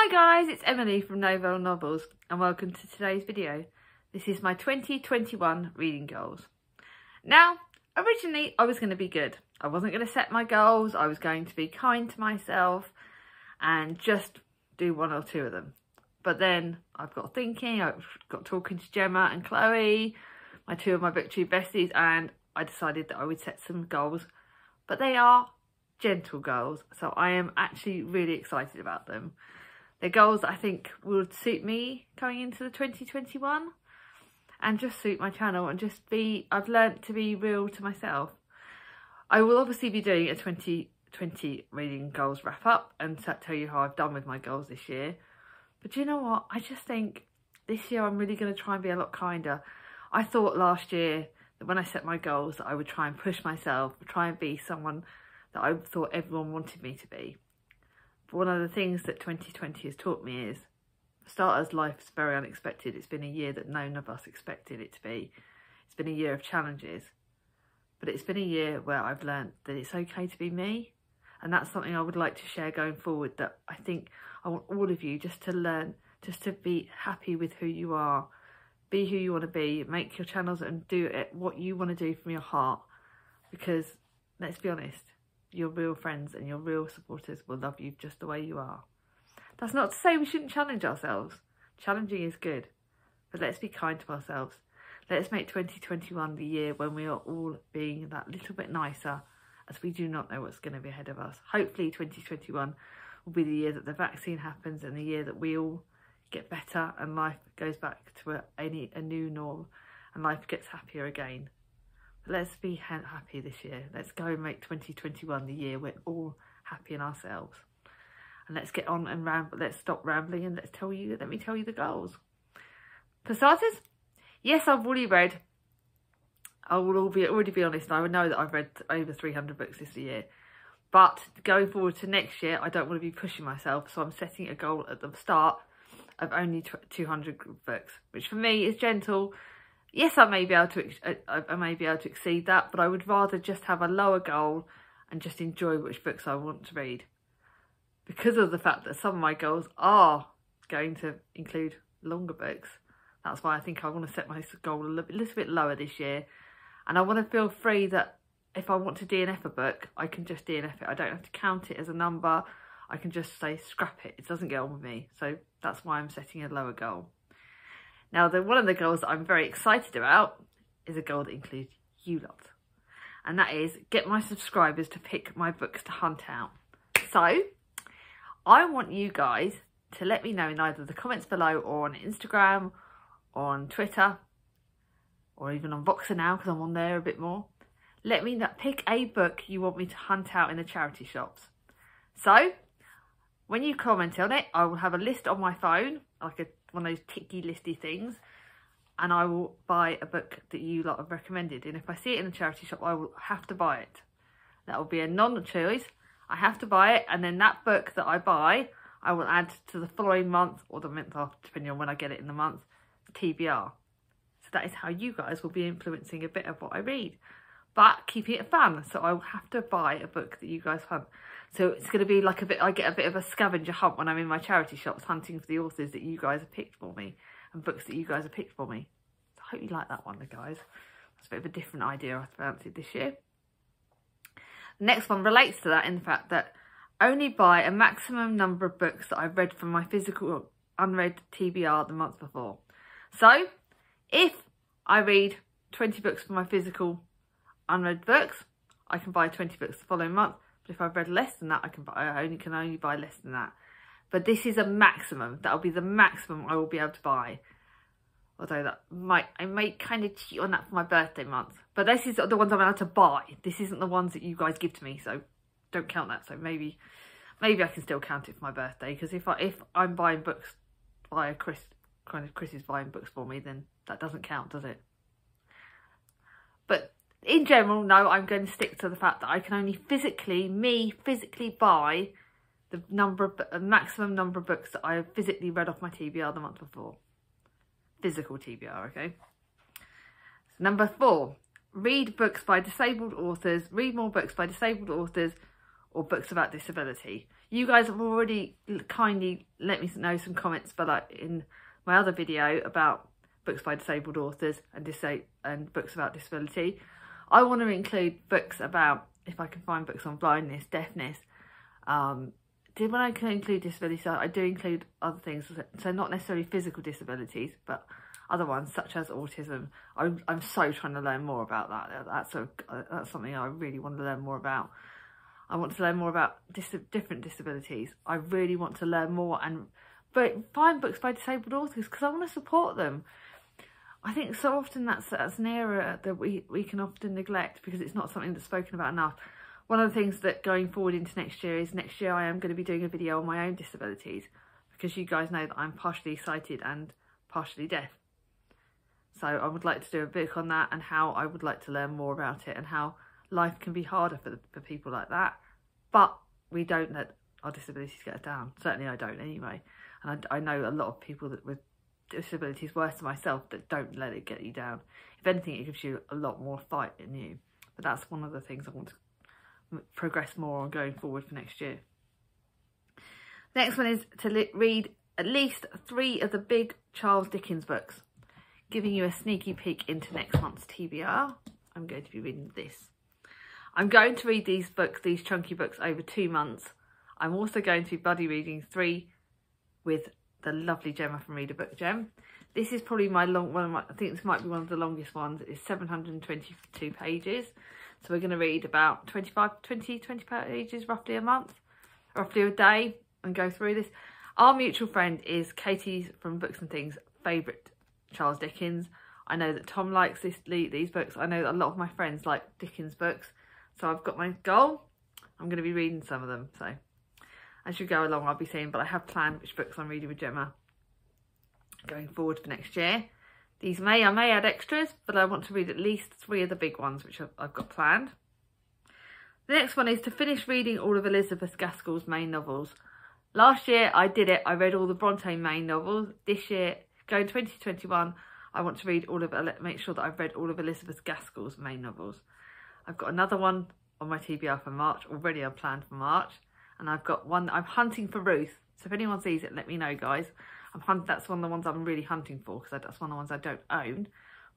Hi guys, it's Emily from Novel Novels and welcome to today's video. This is my 2021 reading goals. Now, originally I was going to be good. I wasn't going to set my goals. I was going to be kind to myself and just do one or two of them. But then I've got thinking, I've got talking to Gemma and Chloe, two of my Booktube besties, and I decided that I would set some goals. But they are gentle goals, so I am actually really excited about them. They're goals that I think would suit me going into the 2021 and just suit my channel and just be, I've learnt to be real to myself. I will obviously be doing a 2020 reading goals wrap up and tell you how I've done with my goals this year. But you know what? I just think this year I'm really going to try and be a lot kinder. I thought last year that when I set my goals that I would try and push myself, try and be someone that I thought everyone wanted me to be. But one of the things that 2020 has taught me is, for starters, life is very unexpected. It's been a year that none of us expected it to be. It's been a year of challenges. But it's been a year where I've learned that it's okay to be me. And that's something I would like to share going forward, that I think I want all of you just to learn, just to be happy with who you are. Be who you want to be. Make your channels and do it what you want to do from your heart. Because, let's be honest, your real friends and your real supporters will love you just the way you are. That's not to say we shouldn't challenge ourselves. Challenging is good. But let's be kind to ourselves. Let's make 2021 the year when we are all being that little bit nicer, as we do not know what's going to be ahead of us. Hopefully 2021 will be the year that the vaccine happens and the year that we all get better and life goes back to a new norm and life gets happier again. But let's be happy this year. Let's go and make 2021 the year we're all happy in ourselves. And let's get on and ramble. Let's stop rambling and let me tell you the goals. For starters, yes, I've already read. I will already be honest. I would know that I've read over 300 books this year. But going forward to next year, I don't want to be pushing myself. So I'm setting a goal at the start of only 200 books, which for me is gentle. Yes, I may be able to exceed that, but I would rather just have a lower goal and just enjoy which books I want to read. Because of the fact that some of my goals are going to include longer books. That's why I think I want to set my goal a little bit lower this year. And I want to feel free that if I want to DNF a book, I can just DNF it. I don't have to count it as a number. I can just say scrap it. It doesn't get on with me. So that's why I'm setting a lower goal. Now, one of the goals that I'm very excited about is a goal that includes you lot. And that is get my subscribers to pick my books to hunt out. So I want you guys to let me know in either the comments below or on Instagram, or on Twitter, or even on Voxer now because I'm on there a bit more. Let me know, pick a book you want me to hunt out in the charity shops. So when you comment on it, I will have a list on my phone, like one of those ticky listy things, and I will buy a book that you lot have recommended. And if I see it in the charity shop, I will have to buy it. That will be a non-choice. I have to buy it, and then that book that I buy, I will add to the following month or the month after, depending on when I get it in the month, TBR. So that is how you guys will be influencing a bit of what I read, but keeping it fun. So I will have to buy a book that you guys hunt. So it's going to be like I get a bit of a scavenger hunt when I'm in my charity shops hunting for the authors that you guys have picked for me and books that you guys have picked for me. So I hope you like that one, guys. That's a bit of a different idea I fancied this year. The next one relates to that in the fact that only buy a maximum number of books that I've read from my physical unread TBR the month before. So if I read 20 books from my physical unread books, I can buy 20 books the following month. But if I've read less than that, I can only buy less than that. But this is a maximum. That'll be the maximum I will be able to buy. Although I might kind of cheat on that for my birthday month. But this is the ones I'm allowed to buy. This isn't the ones that you guys give to me, so don't count that. So maybe I can still count it for my birthday, because if I'm buying books via Chris is buying books for me, then that doesn't count, does it? But in general, no, I'm going to stick to the fact that I can only physically buy the maximum number of books that I have physically read off my TBR the month before. Physical TBR, okay? So number 4, read books by disabled authors, read more books by disabled authors or books about disability. You guys have already kindly let me know some comments, but in my other video about books by disabled authors and books about disability. I want to include books about, if I can find books on blindness, deafness. When I can include disabilities, I do include other things, so not necessarily physical disabilities, but other ones such as autism. I'm so trying to learn more about that. That's something I really want to learn more about. I want to learn more about different disabilities. I really want to learn more and find books by disabled authors because I want to support them. I think so often that's an area that we can often neglect because it's not something that's spoken about enough. One of the things that going forward into next year I am going to be doing a video on my own disabilities, because you guys know that I'm partially sighted and partially deaf. So I would like to do a book on that and how I would like to learn more about it and how life can be harder for people like that. But we don't let our disabilities get us down. Certainly I don't anyway. And I know a lot of people with disabilities worse than myself that don't let it get you down. If anything, it gives you a lot more fight in you. But that's one of the things I want to progress more on going forward for next year. Next one is to read at least 3 of the big Charles Dickens books, giving you a sneaky peek into next month's TBR. I'm going to be reading this. I'm going to read these books, these chunky books, over 2 months. I'm also going to be buddy reading 3 with the lovely Gemma from Read a Book Gem. This is probably my I think this might be one of the longest ones. It's 722 pages. So we're going to read about 20 pages roughly a month, roughly a day, and go through this. Our mutual friend is Katie's from Books and Things' favourite Charles Dickens. I know that Tom likes these books. I know that a lot of my friends like Dickens books. So I've got my goal. I'm going to be reading some of them. So as you go along, I'll be seeing, but I have planned which books I'm reading with Gemma going forward for next year. I may add extras, but I want to read at least 3 of the big ones, which I've got planned. The next one is to finish reading all of Elizabeth Gaskell's main novels. Last year I did it. I read all the Bronte main novels. This year, going 2021, I want to read make sure that I've read all of Elizabeth Gaskell's main novels. I've got another one on my TBR for March, already planned for March. And I've got one, I'm hunting for Ruth. So if anyone sees it, let me know, guys. That's one of the ones I'm really hunting for, because that's one of the ones I don't own.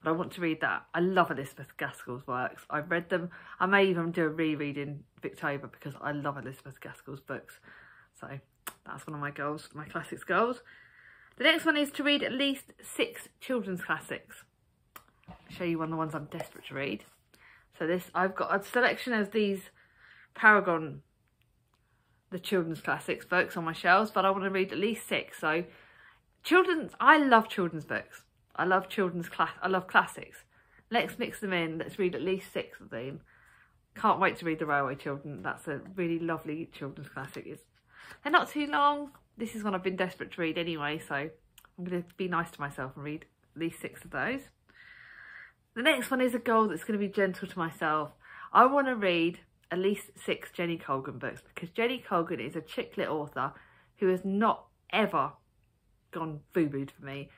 But I want to read that. I love Elizabeth Gaskell's works. I've read them. I may even do a reread in Booktober because I love Elizabeth Gaskell's books. So that's one of my goals, my classics goals. The next one is to read at least 6 children's classics. I'll show you one of the ones I'm desperate to read. So I've got a selection of these Paragon, the children's classics books on my shelves, but I want to read at least 6. So I love children's books. I love classics. Let's mix them in. Let's read at least 6 of them. Can't wait to read The Railway Children. That's a really lovely children's classic. They're not too long. This is one I've been desperate to read anyway, so I'm going to be nice to myself and read at least 6 of those. The next one is a goal that's going to be gentle to myself. I want to read at least 6 Jenny Colgan books, because Jenny Colgan is a chick lit author who has not ever gone boo-booed for me.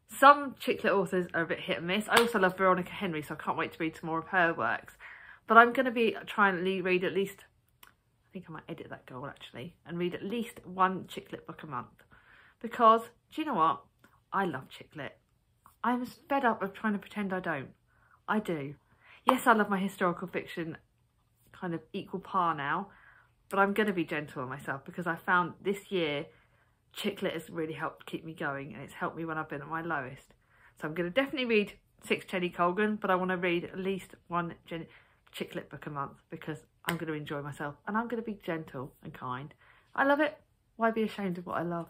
Some chick lit authors are a bit hit and miss. I also love Veronica Henry, so I can't wait to read some more of her works. But I'm going to be trying to read at least, I think I might edit that goal actually, and read at least 1 chick lit book a month. Because, do you know what? I love chick lit. I'm fed up of trying to pretend I don't. I do. Yes, I love my historical fiction kind of equal par now, but I'm going to be gentle on myself because I found this year chick lit has really helped keep me going, and it's helped me when I've been at my lowest. So I'm going to definitely read 6 Jenny Colgan, but I want to read at least 1 chick lit book a month because I'm going to enjoy myself and I'm going to be gentle and kind. I love it. Why be ashamed of what I love?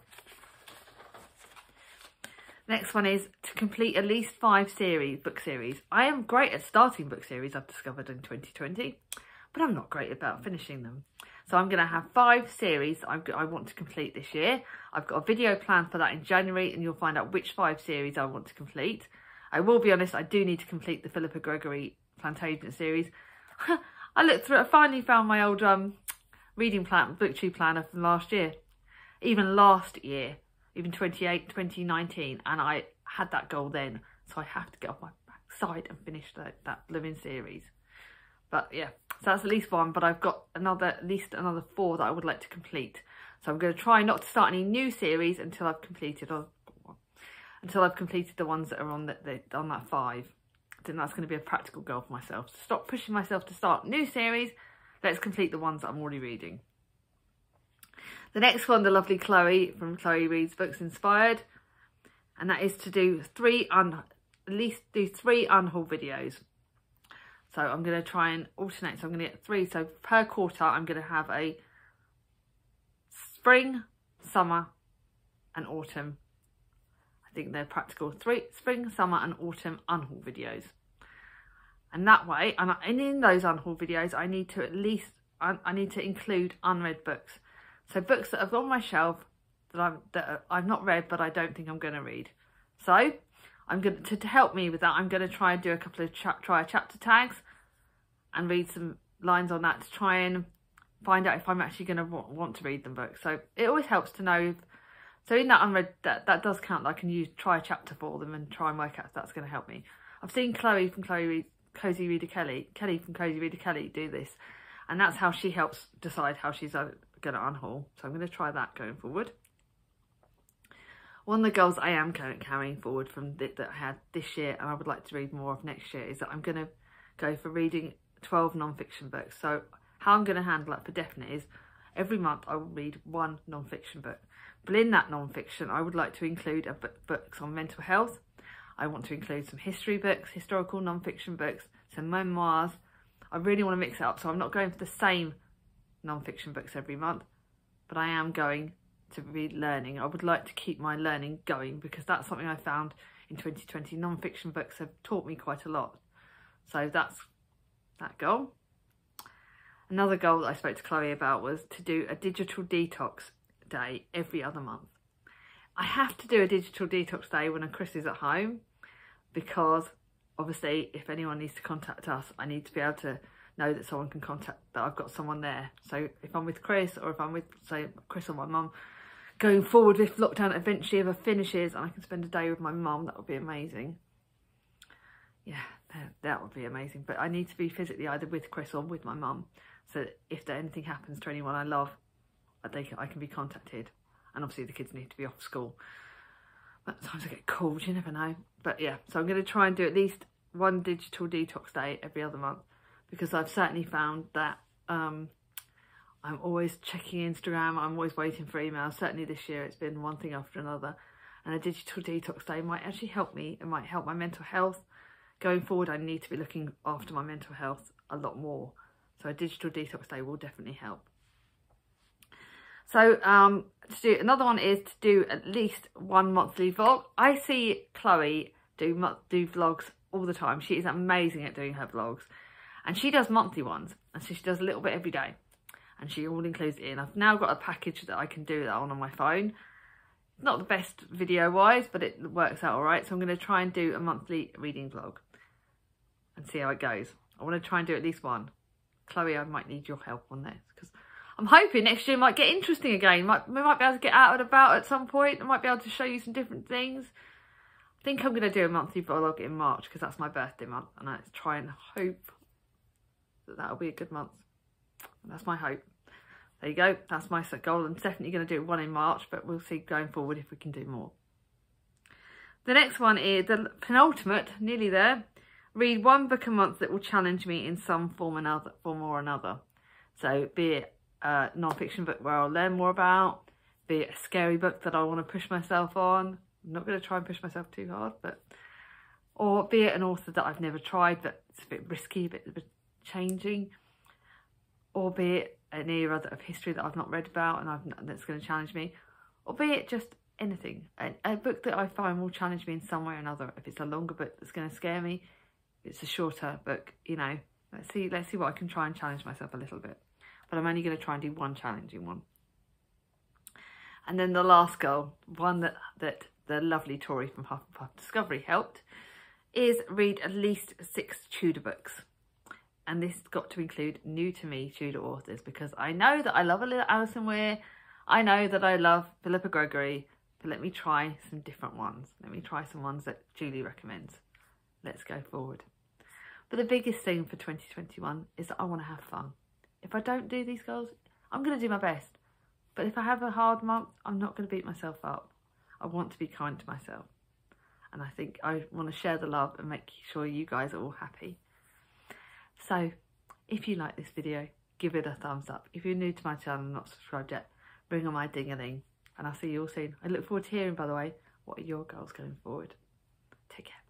Next one is to complete at least 5 book series. I am great at starting book series, I've discovered in 2020, but I'm not great about finishing them. So I'm going to have 5 series I want to complete this year. I've got a video planned for that in January, and you'll find out which 5 series I want to complete. I will be honest, I do need to complete the Philippa Gregory Plantagenet series. I looked through it, I finally found my old reading plan, Booktube planner from last year. Even last year. Even 2019, and I had that goal then, so I have to get off my backside and finish that blooming series. But yeah, so that's at least 1, but I've got at least another 4 that I would like to complete. So I'm going to try not to start any new series until I've completed the ones that are on that 5. I think that's going to be a practical goal for myself. To stop pushing myself to start new series. Let's complete the ones that I'm already reading. The next one, the lovely Chloe from Chloe Reads Books Inspired, and that is to do at least 3 unhaul videos. So I'm going to try and alternate. So I'm going to get 3. So per quarter, I'm going to have a spring, summer, and autumn. I think they're practical. 3 spring, summer, and autumn unhaul videos. And that way, and in those unhaul videos, I need to include unread books. So books that have on my shelf that I've not read, but I don't think I'm going to read. So I'm going to help me with that. I'm going to try and do a couple of chapter tags and read some lines on that to try and find out if I'm actually going to want to read them books. So it always helps to know. So in that unread, that does count. I can try a chapter for them and try and work out if that's going to help me. I've seen Chloe from Kelly from Cozy Reader Kelly do this, and that's how she helps decide how she's going to unhaul. So I'm going to try that going forward. One of the goals I am carrying forward from that I had this year, and I would like to read more of next year, is that I'm going to go for reading 12 non-fiction books. So how I'm going to handle that for definite is every month I will read 1 non-fiction book. But in that non-fiction, I would like to include books on mental health. I want to include some history books, historical non-fiction books, some memoirs. I really want to mix it up, so I'm not going for the same non-fiction books every month, but I am going to be learning. I would like to keep my learning going because that's something I found in 2020. Non-fiction books have taught me quite a lot. So that's that goal. Another goal that I spoke to Chloe about was to do a digital detox day every other month. I have to do a digital detox day when Chris is at home, because obviously if anyone needs to contact us, I need to be able to know that someone can contact, that I've got someone there. So if I'm with Chris, or if I'm with, say, Chris or my mum, going forward, if lockdown eventually ever finishes and I can spend a day with my mum, that would be amazing. Yeah, that would be amazing. But I need to be physically either with Chris or with my mum, so that if anything happens to anyone I love, I can be contacted. And obviously the kids need to be off school. But sometimes I get called, you never know. But yeah, so I'm going to try and do at least 1 digital detox day every other month, because I've certainly found that I'm always checking Instagram, I'm always waiting for emails. Certainly this year it's been one thing after another, and a digital detox day might actually help me. It might help my mental health. Going forward, I need to be looking after my mental health a lot more. So a digital detox day will definitely help. So to do another one is to do at least 1 monthly vlog. I see Chloe do vlogs all the time. She is amazing at doing her vlogs, and she does monthly ones, and so she does a little bit every day, and she all includes it in. I've now got a package that I can do that on my phone. Not the best video wise, but it works out all right. So I'm going to try and do a monthly reading vlog and see how it goes. I want to try and do at least 1. Chloe, I might need your help on this, because I'm hoping next year might get interesting again. We might be able to get out and about at some point. I might be able to show you some different things. I think I'm going to do a monthly vlog in March, because that's my birthday month, and I try and hope that that'll be a good month. That's my hope. There you go. That's my goal. I'm definitely going to do 1 in March, but we'll see going forward if we can do more. The next one is the penultimate, nearly there. Read 1 book a month that will challenge me in some form or another. So be it a non-fiction book where I'll learn more about, be it a scary book that I want to push myself on. I'm not going to try and push myself too hard, or be it an author that I've never tried, but it's a bit risky, a bit changing, or be it an era of history that I've not read about and that's going to challenge me, or be it just anything, a book that I find will challenge me in some way or another. If it's a longer book that's going to scare me, if it's a shorter book, you know, let's see what I can try and challenge myself a little bit. But I'm only going to try and do 1 challenging one. And then the last goal, one that the lovely Tori from Hufflepuff Discovery helped, is read at least 6 Tudor books. And this has got to include new to me Tudor authors, because I know that I love a little Alison Weir. I know that I love Philippa Gregory, but let me try some different ones. Let me try some ones that Julie recommends. Let's go forward. But the biggest thing for 2021 is that I want to have fun. If I don't do these goals, I'm going to do my best. But if I have a hard month, I'm not going to beat myself up. I want to be kind to myself. And I think I want to share the love and make sure you guys are all happy. So if you like this video, give it a thumbs up. If you're new to my channel and not subscribed yet, ring on my ding-a-ling. And I'll see you all soon. I look forward to hearing, by the way, what are your goals going forward. Take care.